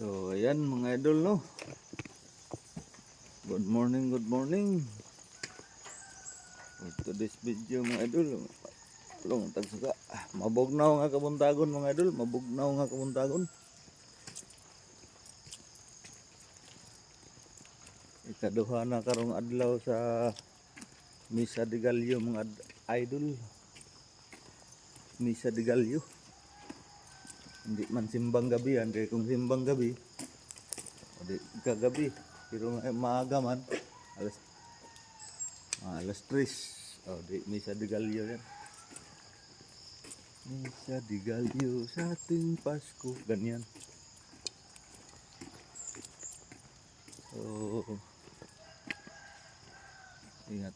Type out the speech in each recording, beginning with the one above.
So, ayan mga idol, no. Good morning, good morning. For today's video mga idol, long tagsuka. Mabugnaw nga kabuntagon mga idol, mabugnaw nga kabuntagon. Ikaduha na karong adlaw sa Misa de Gallo mga idol. Misa de Gallo. Hindi man simbang gabi yan, kaya kung simbang gabi, di kagabi. Pero maaga man, alas 3. Oh, di Misa de Gallo yan. Misa de Gallo sa ating Pasko, ganyan. So,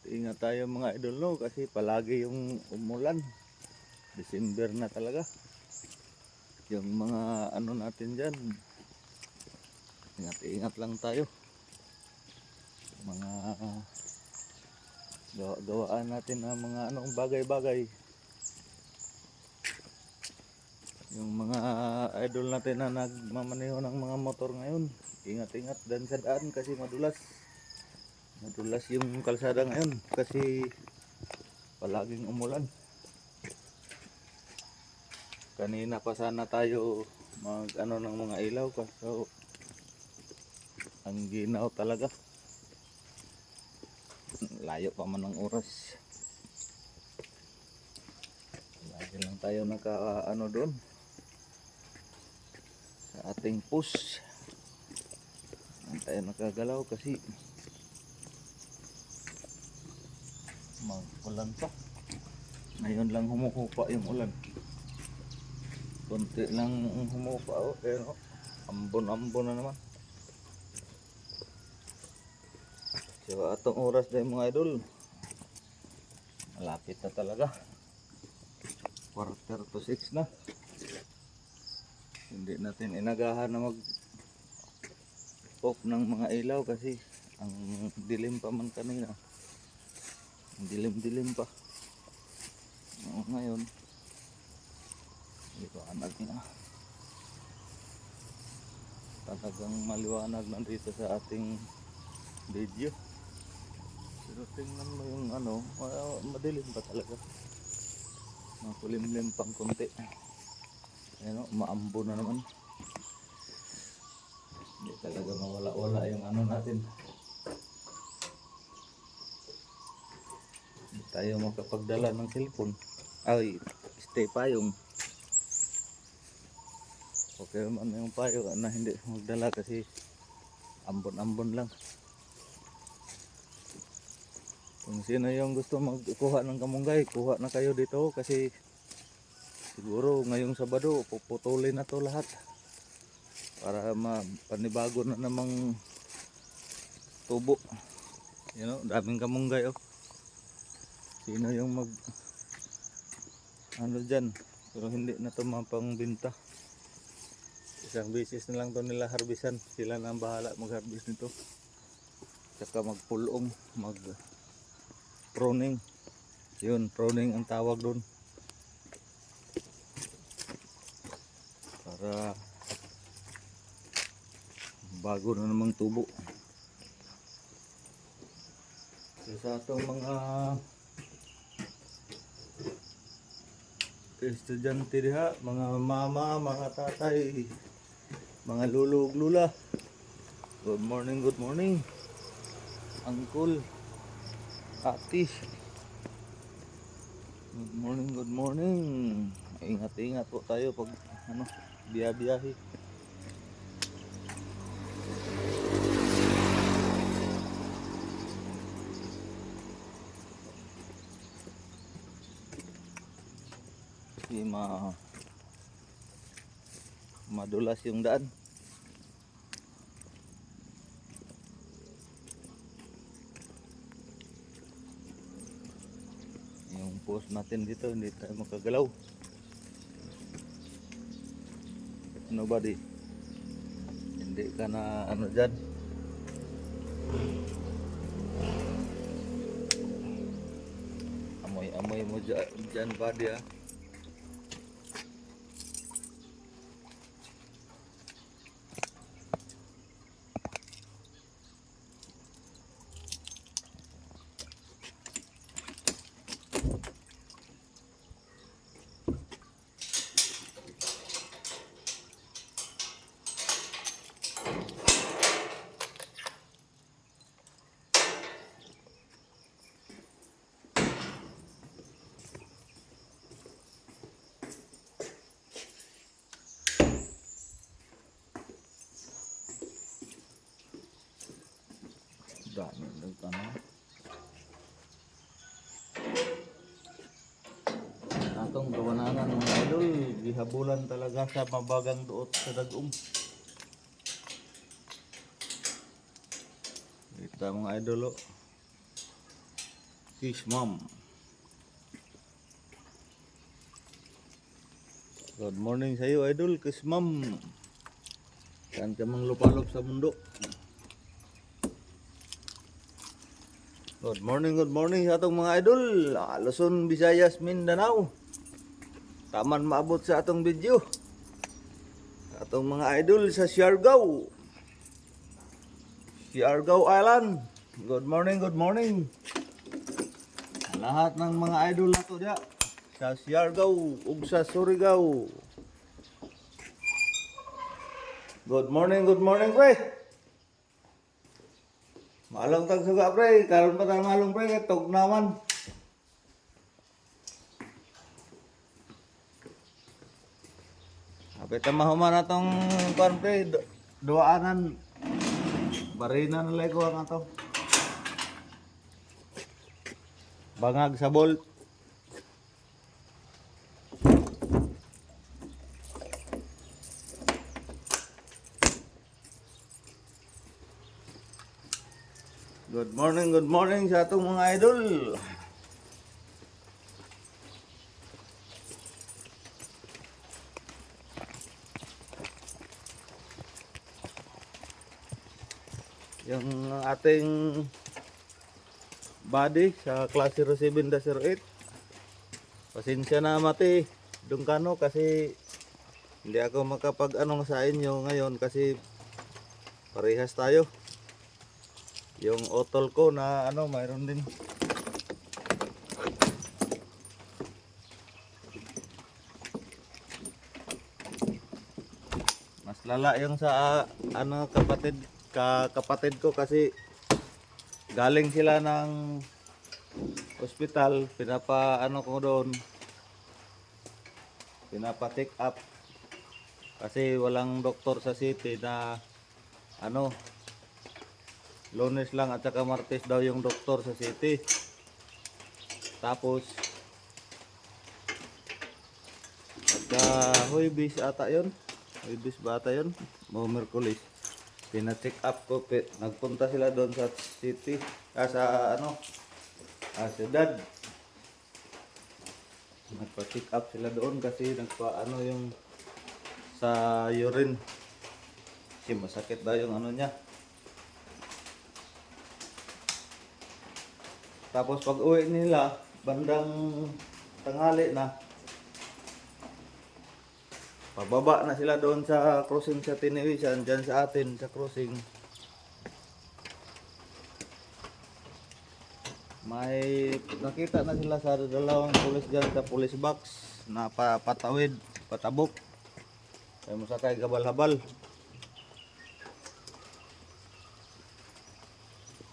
ingat tayo mga idol, no, kasi palagi yung umulan. December na talaga. Yung mga ano natin dyan, ingat lang tayo. Mga gawaan natin ng mga anong bagay-bagay. Yung mga idol natin na nagmamaneho ng mga motor ngayon, ingat din sa daan kasi madulas yung kalsada ngayon kasi palaging umulan. Kanina pa sana tayo mag ano ng mga ilaw kasi ang ginaw talaga, layo pa man ng oras. Lagi lang tayo naka ano doon sa ating push. Hindi tayo nakagalaw kasi mag-ulan pa. Ngayon lang humuhupa yung ulan. Kunti lang humupa, oh, pero ambon na naman. So atong oras na mga idol, malapit na talaga, 5:45 na. Hindi natin inagahan na mag off ng mga ilaw kasi ang dilim pa man kanina, ang dilim pa. Ngayon ito anak na talagang maliwanag nandito sa ating video. Pero tingnan mo yung ano, madilim pa talaga, makulimlim pang konti. Ayan o, maambo na naman. Hindi talaga mawala-wala yung ano natin. Hindi tayo makapagdala ng cellphone. Ay, stay payong. Okay man yung payo na hindi magdala kasi ambon lang. Kung sino yung gusto magkuha ng kamunggay, kuha na kayo dito kasi siguro ngayong Sabado puputulin na to lahat para panibago na namang tubo. You know, daming kamunggay, oh. Sino yung mag ano dyan, pero hindi na to mapangbenta. Isang beses na lang to nila harbisan, sila na ang bahala mag-harvest nito. Tsaka magpulong, pruning. Yun, pruning ang tawag doon. Para bago na namang tubo. So, sa itong mga estudyante diha, mga mama, mga tatay, mga lolo ug lula. Good morning. Uncle, ate. Good morning. Ingat po tayo pag ano, biyahe. Kasi madulas yung daan. Yung post natin dito hindi tayo makagalaw. Nobody. Hindi ka na ano dyan. Amoy mo dyan body, ah. Dami ng tanong. Atong gawanangan mga idol, gihabulan talaga sa mabagang duot sa dagom. Kita mga idol, oh. Fish mom. Good morning sa iyo idol, Kiss mom. Saan ka mang lupalop sa mundo? Good morning sa atong mga idol, Luzon, Visayas, Mindanao. Taman maabot sa atong video. Atong mga idol sa Siargao. Siargao Island. Good morning. Lahat ng mga idol nato diya sa Siargao ug sa Surigao. Good morning pre. Malong tag suga pre, karon pa tang malong pre kay tug naman. Apit ta mahuman atong kuan pre, duaanan. Barina na lay ko ang ato. Bangag sa bolt. Good morning sa atong mga idol. Yung ating body sa klase 07-08. Pasensya na mati, Dungkano, kasi hindi ako makapag-ano sa inyo ngayon kasi parehas tayo. Yung otol ko na mayroon din. Mas lala yung sa kapatid ko kasi galing sila ng hospital, ko doon. Pinapa-check up kasi walang doktor sa city na Lunes lang at saka Martes daw yung doktor sa city. Tapos pagka Huwebes ata yun. Huwebes ba ata yun? Merkulis. Pina-check up ko. Nagpunta sila doon sa city. Sa siyudad. Nagpa-check up sila doon kasi yung sa urine. Kasi masakit daw yung niya. Tapos pag uwi nila, bandang tanghali na, pababa na sila doon sa crossing sa Tiniwisan, dyan sa atin, sa crossing. May nakita na sila sa dalawang pulis dyan sa police box na patawid, patabok. Kaya masakay gabal-habal.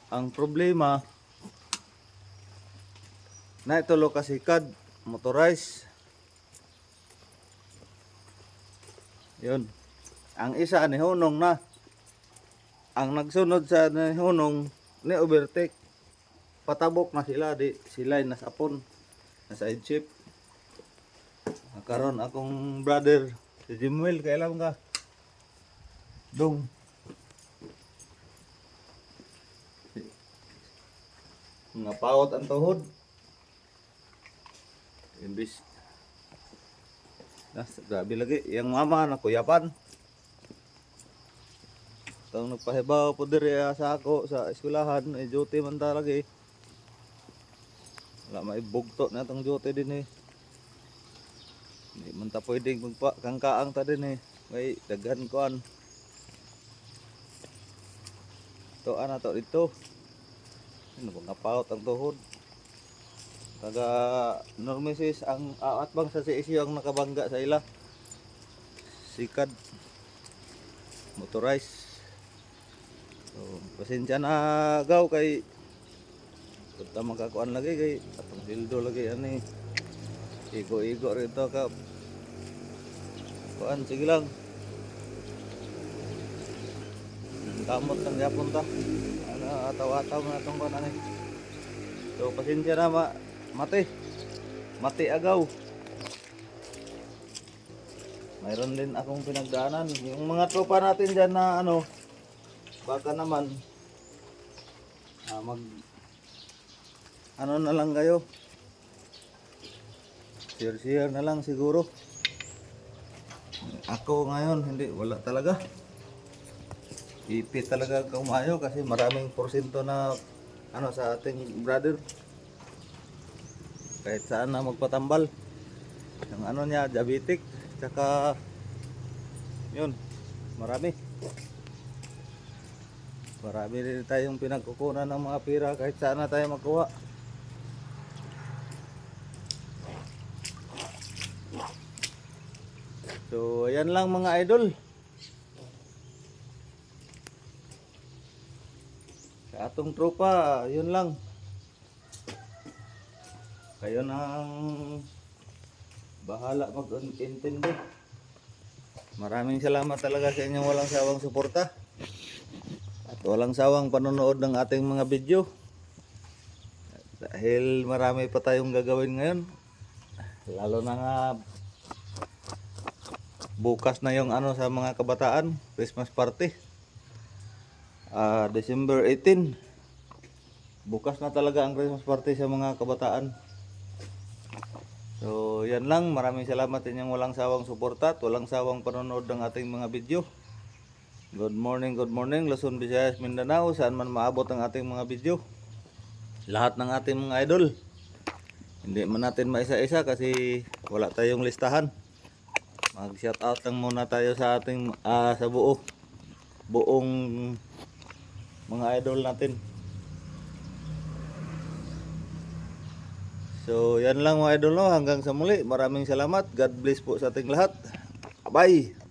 Ang problema, na ito lokasikad, motorized. Yun. Ang isa ni Hunong na. Ang nagsunod sa ni Hunong ni overtake. Patabok na sila, di sila nasapon. Nasa headship. Nakaroon akong brother si Jimuel, kailan ka? Dong. Napawat ang tuhod. Imbis grabe lagi yung mama na kuyapan. Tawag nagpahibaw po diri sa ako sa eskwelahan, duty man ta lagi. Wala may bugto na itong duty din eh. Hindi man ta pwedeng magkangkaang ta din eh. May daghan kuan. To to dito. Ano bang napawat ang tuhod? Taga Normesis ang atbang sa CSU ang nakabangga sa ila. Sikad motorized. So, pasensya na gaw kay punta makakuan lagi kay atong dildo lagi ani. Igo-igo rito ka. Kuan sige lang. Kamot ang yapon ta. ataw-ataw na itong kanan eh. So pasensya na mati agaw. Mayroon din akong pinagdaanan. Yung mga tropa natin dyan na ano, baka naman mag ano na lang kayo. Share na lang siguro. Ako ngayon hindi, wala talaga. Ipit talaga kumayo kasi maraming porsyento na ano sa ating brother. Kahit saan na magpatambal. Yung ano niya, diabetic. Tsaka yun, marami rin tayong pinagkukunan ng mga pira kahit saan na tayo magkuha. So ayan lang mga idol. Sa atong tropa, yun lang. Kayo nang bahala mag-intindi. Maraming salamat talaga sa inyong walang sawang suporta at walang sawang panonood ng ating mga video. Dahil marami pa tayong gagawin ngayon. Lalo na nga bukas na yung ano sa mga kabataan, Christmas party. December 18. Bukas na talaga ang Christmas party sa mga kabataan. So yan lang, maraming salamat inyong walang sawang suporta at walang sawang panonood ng ating mga video. Good morning Luzon, Visayas, Mindanao, saan man maabot ang ating mga video. Lahat ng ating mga idol. Hindi man natin maisa-isa kasi wala tayong listahan. Mag shout out lang muna tayo sa ating sa buong mga idol natin. So yan lang mga idol no, hanggang sa muli. Maraming salamat. God bless po sa ating lahat. Bye.